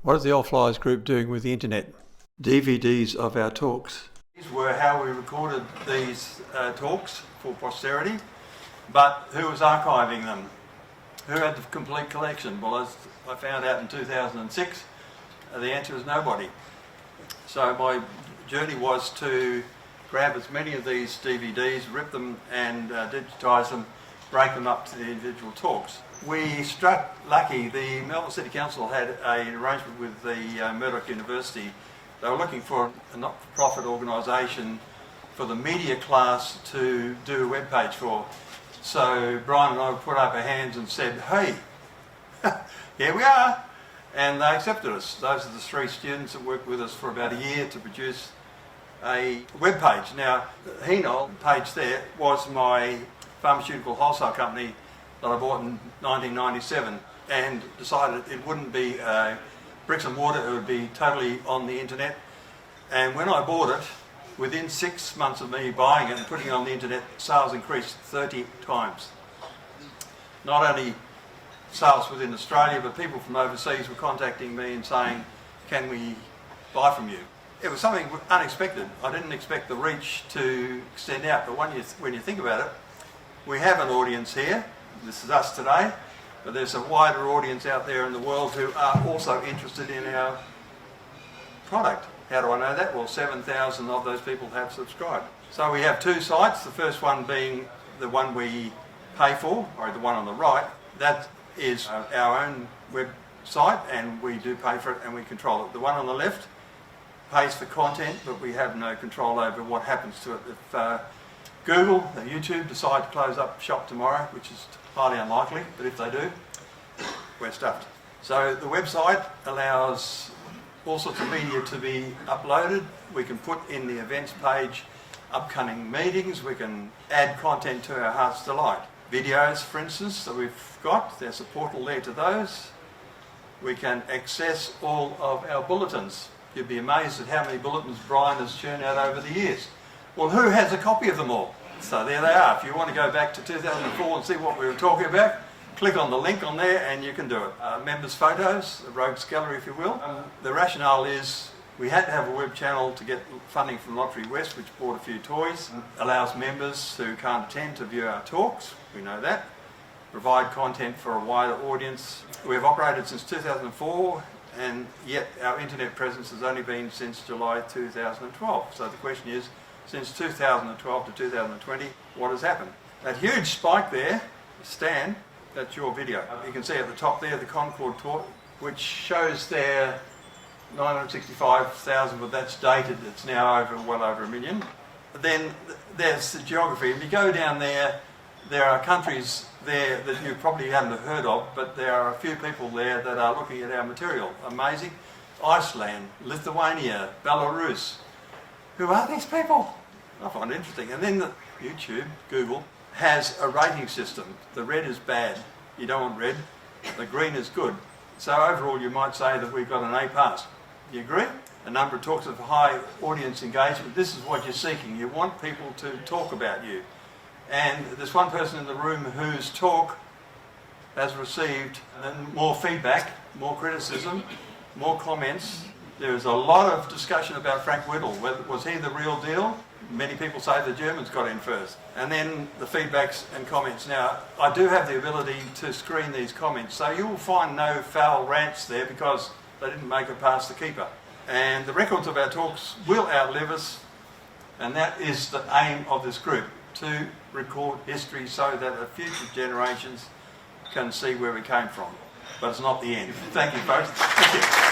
What is the Old Fliers Group doing with the internet? DVDs of our talks. These were how we recorded these talks for posterity, but who was archiving them? Who had the complete collection? Well, as I found out in 2006, the answer is nobody. So my journey was to grab as many of these DVDs, rip them and digitise them, break them up to the individual talks. We struck lucky. The Melbourne City Council had an arrangement with the Murdoch University. They were looking for a not-for-profit organisation for the media class to do a web page for. So Brian and I put up our hands and said, hey, here we are. And they accepted us. Those are the three students that worked with us for about a year to produce a web page. Now, the Henol page there was my pharmaceutical wholesale company that I bought in 1997 and decided it wouldn't be bricks and mortar, it would be totally on the internet. And when I bought it, within 6 months of me buying it and putting it on the internet, sales increased 30 times. Not only sales within Australia, but people from overseas were contacting me and saying, can we buy from you? It was something unexpected. I didn't expect the reach to extend out, but when you think about it, we have an audience here. This is us today, but there's a wider audience out there in the world who are also interested in our product. How do I know that? Well, 7,000 of those people have subscribed. So we have two sites, the first one being the one we pay for, or the one on the right. That is our own website, and we do pay for it and we control it. The one on the left pays for content, but we have no control over what happens to it. If Google or YouTube decide to close up shop tomorrow, which is highly unlikely, but if they do, we're stuffed. So the website allows all sorts of media to be uploaded. We can put in the events page upcoming meetings. We can add content to our heart's delight. Videos, for instance, that we've got, there's a portal there to those. We can access all of our bulletins. You'd be amazed at how many bulletins Brian has churned out over the years. Well, who has a copy of them all? So there they are. If you want to go back to 2004 and see what we were talking about, click on the link on there and you can do it. Members' photos, a rogues gallery if you will. The rationale is we had to have a web channel to get funding from Lottery West, which bought a few toys, allows members who can't attend to view our talks, we know that, provide content for a wider audience. We've operated since 2004 and yet our internet presence has only been since July 2012. So the question is, since 2012 to 2020, what has happened? That huge spike there, Stan, that's your video. You can see at the top there the Concord talk, which shows there 965,000, but that's dated, it's now well over 1 million. Then there's the geography. If you go down there, there are countries there that you probably haven't heard of, but there are a few people there that are looking at our material. Amazing. Iceland, Lithuania, Belarus. Who are these people? I find it interesting. And then YouTube, Google, has a rating system. The red is bad. You don't want red. The green is good. So overall you might say that we've got an A pass. Do you agree? A number of talks of high audience engagement. This is what you're seeking. You want people to talk about you. And there's one person in the room whose talk has received more feedback, more criticism, more comments. There is a lot of discussion about Frank Whittle. Was he the real deal? Many people say the Germans got in first. And then the feedbacks and comments. Now, I do have the ability to screen these comments, so you will find no foul rants there because they didn't make it past the keeper. And the records of our talks will outlive us, and that is the aim of this group, to record history so that future generations can see where we came from. But it's not the end. Thank you, folks. Thank you.